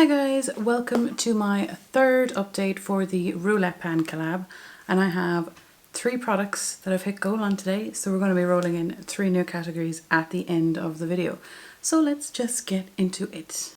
Hi guys, welcome to my third update for the Roulette Pan collab, and I have 3 products that I've hit goal on today, so we're going to be rolling in 3 new categories at the end of the video. So let's just get into it.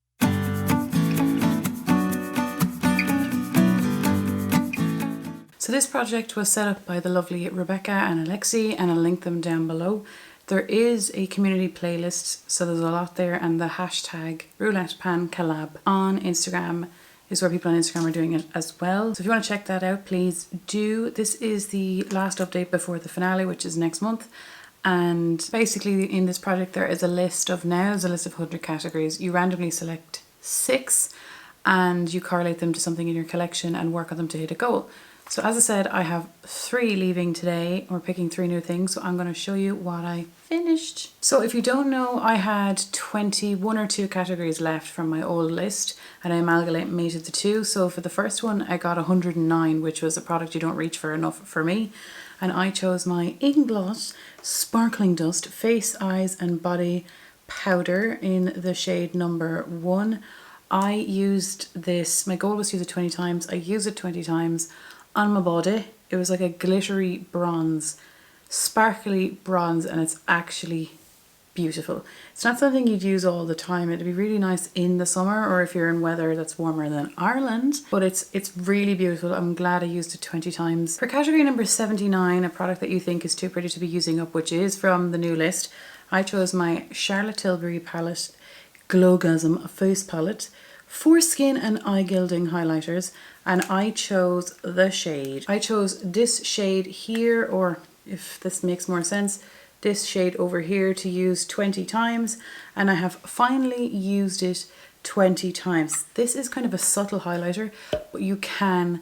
So this project was set up by the lovely Rebecca and Alexy, and I'll link them down below. There is a community playlist, so there's a lot there, and the hashtag roulettepancollab on Instagram is where people on Instagram are doing it as well. So if you want to check that out, please do. This is the last update before the finale, which is next month. And basically in this project there is a list of 100 categories. You randomly select 6 and you correlate them to something in your collection and work on them to hit a goal. So as I said, I have 3 leaving today. We're picking 3 new things, so I'm going to show you what I finished. So if you don't know, I had 21 or 2 categories left from my old list, and I amalgamated the 2. So for the first one, I got 109, which was a product you don't reach for enough for me. And I chose my Inglot Sparkling Dust Face, Eyes and Body Powder in the shade number 1. I used this, my goal was to use it 20 times. I used it 20 times on my body. It was like a glittery bronze, sparkly bronze, and it's actually beautiful. It's not something you'd use all the time. It'd be really nice in the summer or if you're in weather that's warmer than Ireland, but it's really beautiful. I'm glad I used it 20 times. For category number 79, a product that you think is too pretty to be using up, which is from the new list, I chose my Charlotte Tilbury palette Glowgasm Face Palette, Foreskin and Eye Gilding highlighters, and I chose the shade. I chose this shade here, or if this makes more sense, this shade over here to use 20 times, and I have finally used it 20 times. This is kind of a subtle highlighter, but you can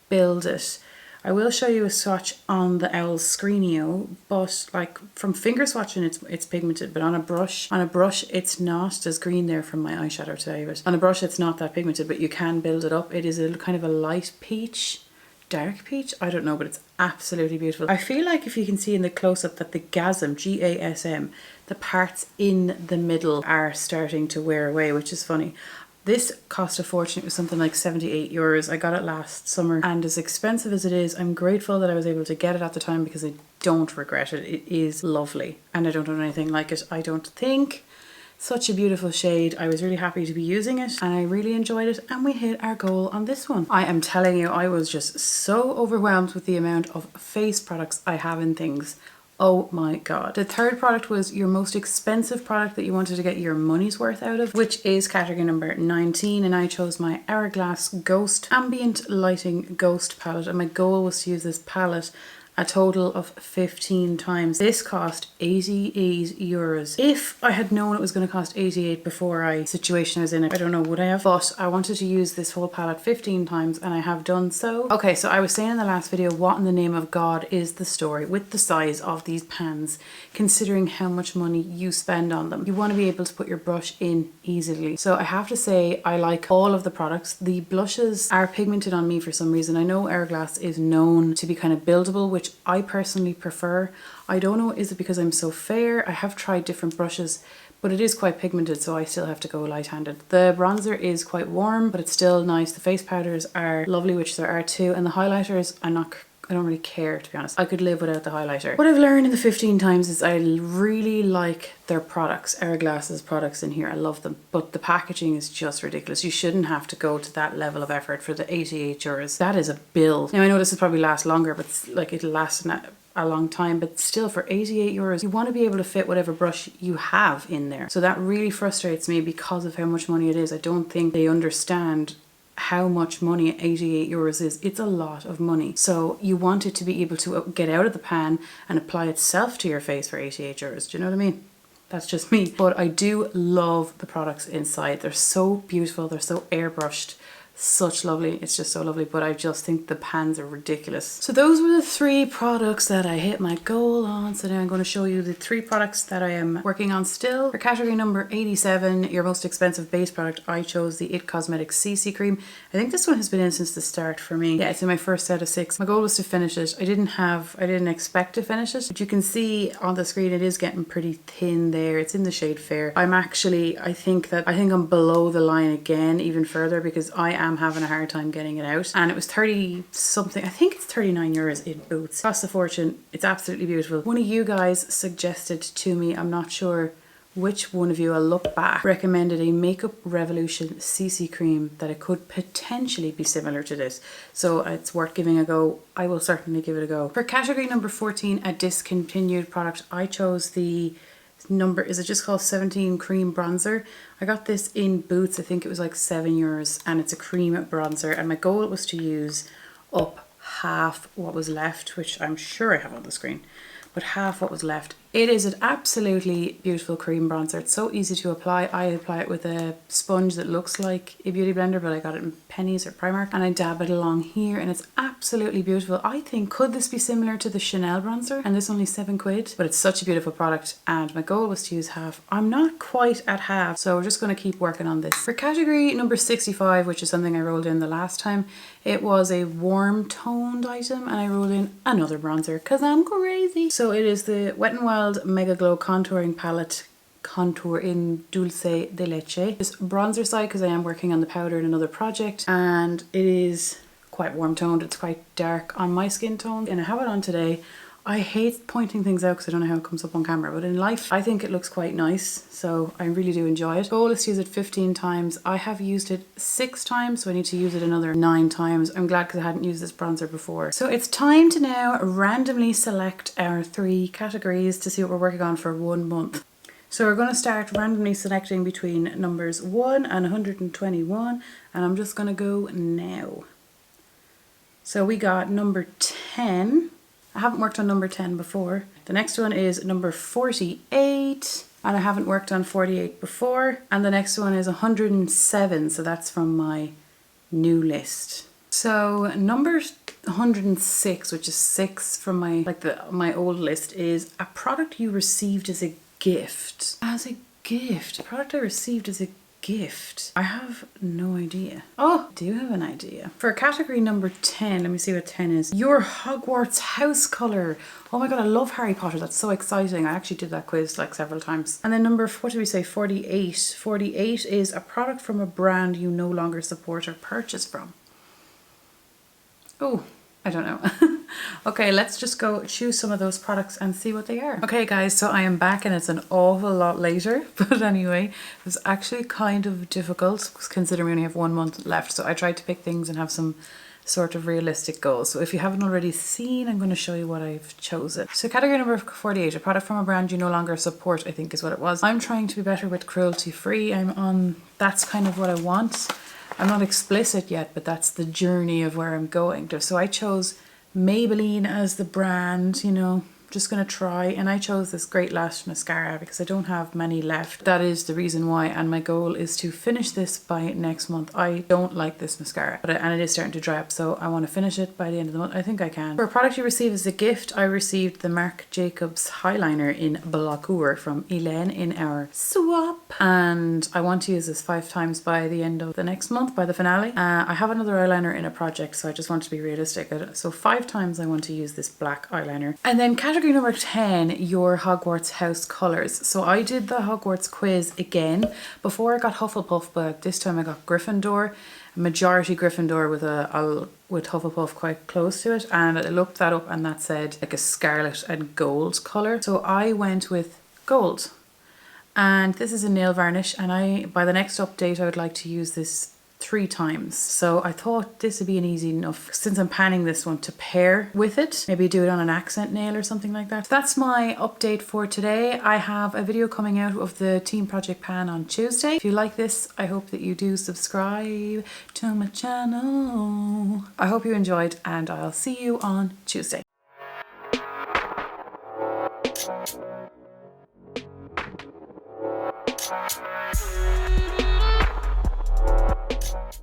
build it. I will show you a swatch on the Owl Screenio, but like from finger swatching it's pigmented, but on a brush it's not. There's green there from my eyeshadow today, but on a brush it's not that pigmented, but you can build it up. It is a kind of a light peach, dark peach, I don't know, but it's absolutely beautiful. I feel like if you can see in the close-up that the GASM, G-A-S-M, the parts in the middle are starting to wear away, which is funny. This cost a fortune. It was something like 78 euros. I got it last summer, and as expensive as it is, I'm grateful that I was able to get it at the time because I don't regret it. It is lovely and I don't own anything like it, I don't think. Such a beautiful shade. I was really happy to be using it and I really enjoyed it, and we hit our goal on this one. I am telling you, I was just so overwhelmed with the amount of face products I have in things. Oh my god. The third product was your most expensive product that you wanted to get your money's worth out of, which is category number 19, and I chose my Hourglass Ghost Ambient Lighting Ghost palette, and my goal was to use this palette a total of 15 times. This cost 88 euros. If I had known it was going to cost 88 before situation I was in, I don't know, would I have? But I wanted to use this whole palette 15 times and I have done so. Okay, so I was saying in the last video, what in the name of God is the story with the size of these pans, considering how much money you spend on them? You want to be able to put your brush in easily. So I have to say, I like all of the products. The blushes are pigmented on me for some reason. I know Hourglass is known to be kind of buildable, which I personally prefer. I don't know, is it because I'm so fair? I have tried different brushes, but it is quite pigmented, so I still have to go light-handed. The bronzer is quite warm, but it's still nice. The face powders are lovely, which there are too, and the highlighters, I don't really care, to be honest. I could live without the highlighter. What I've learned in the 15 times is I really like their products, Hourglass's products in here. I love them, but the packaging is just ridiculous. You shouldn't have to go to that level of effort for the 88 euros. That is a bill. Now I know this will probably last longer, but like it'll last a long time, but still for 88 euros, you want to be able to fit whatever brush you have in there. So that really frustrates me because of how much money it is. I don't think they understand how much money 88 euros is. It's a lot of money. So you want it to be able to get out of the pan and apply itself to your face for 88 euros. Do you know what I mean? That's just me. But I do love the products inside. They're so beautiful. They're so airbrushed. such lovely. It's just so lovely, but I just think the pans are ridiculous. So those were the 3 products that I hit my goal on. So now I'm going to show you the 3 products that I am working on still. For category number 87, your most expensive base product, I chose the It Cosmetics CC cream. I think this one has been in since the start for me. Yeah, it's in my first set of 6. My goal was to finish it. I didn't expect to finish it, but you can see on the screen it is getting pretty thin there. It's in the shade Fair. I think I'm below the line again even further because I am having a hard time getting it out. And it was 30 something, I think it's 39 euros in Boots. Costs a fortune. It's absolutely beautiful. One of you guys suggested to me, I'm not sure which one of you, I'll look back, recommended a Makeup Revolution CC cream that it could potentially be similar to this. So it's worth giving a go. I will certainly give it a go. For category number 14, a discontinued product, I chose the number, is it just called 17 cream bronzer? I got this in Boots. I think it was like 7 euros, and it's a cream bronzer, and my goal was to use up half what was left, which I'm sure I have on the screen, but half what was left. It is an absolutely beautiful cream bronzer. It's so easy to apply. I apply it with a sponge that looks like a beauty blender, but I got it in Pennies or Primark, and I dab it along here, and it's absolutely beautiful. I think, could this be similar to the Chanel bronzer? And this only £7, but it's such a beautiful product, and my goal was to use half. I'm not quite at half, so we're just going to keep working on this. For category number 65, which is something I rolled in the last time, it was a warm toned item, and I rolled in another bronzer because I'm crazy. So it is the Wet n Wild Mega Glow Contouring Palette Contour in Dulce de Leche. This bronzer side because I am working on the powder in another project, and it is quite warm toned. It's quite dark on my skin tone, and I have it on today. I hate pointing things out because I don't know how it comes up on camera, but in life I think it looks quite nice, so I really do enjoy it. Goal is to use it 15 times. I have used it 6 times, so I need to use it another 9 times. I'm glad because I hadn't used this bronzer before. So it's time to now randomly select our 3 categories to see what we're working on for 1 month. So we're going to start randomly selecting between numbers 1 and 121, and I'm just going to go now. So we got number 10. I haven't worked on number 10 before. The next one is number 48, and I haven't worked on 48 before. And the next one is 107, so that's from my new list. So number 106, which is 6 from my old list, is a product you received as a gift. As a gift? A product I received as a gift. I have no idea. Oh, I do have an idea. For category number 10, let me see what 10 is. Your Hogwarts House colour. Oh my god, I love Harry Potter. That's so exciting. I actually did that quiz like several times. And then number, what did we say? 48. 48 is a product from a brand you no longer support or purchase from. Oh, I don't know. Okay, let's just go choose some of those products and see what they are. Okay guys, so I am back and it's an awful lot later, but anyway, it was actually kind of difficult considering we only have 1 month left. So I tried to pick things and have some sort of realistic goals. So if you haven't already seen, I'm going to show you what I've chosen. So category number 48, a product from a brand you no longer support, I think is what it was. I'm trying to be better with cruelty free. That's kind of what I want. I'm not explicit yet, but that's the journey of where I'm going to. So I chose Maybelline as the brand, you know, just gonna try, and I chose this Great Lash mascara because I don't have many left. That is the reason why, and my goal is to finish this by next month. I don't like this mascara, and it is starting to dry up, so I want to finish it by the end of the month. I think I can. For a product you receive as a gift, I received the Marc Jacobs highliner in Blackour from Elaine in our swap, and I want to use this 5 times by the end of the next month, by the finale. I have another eyeliner in a project, so I just want to be realistic. So 5 times I want to use this black eyeliner. And then category number 10, your Hogwarts House colours. So I did the Hogwarts quiz again. Before I got Hufflepuff, but this time I got Gryffindor, majority Gryffindor with Hufflepuff quite close to it, and I looked that up and that said like a scarlet and gold colour. So I went with gold. And this is a nail varnish, and by the next update I would like to use this 3 times. So I thought this would be an easy enough, since I'm panning this one, to pair with it. Maybe do it on an accent nail or something like that. So that's my update for today. I have a video coming out of the Team Project Pan on Tuesday. If you like this, I hope that you do subscribe to my channel. I hope you enjoyed, and I'll see you on Tuesday.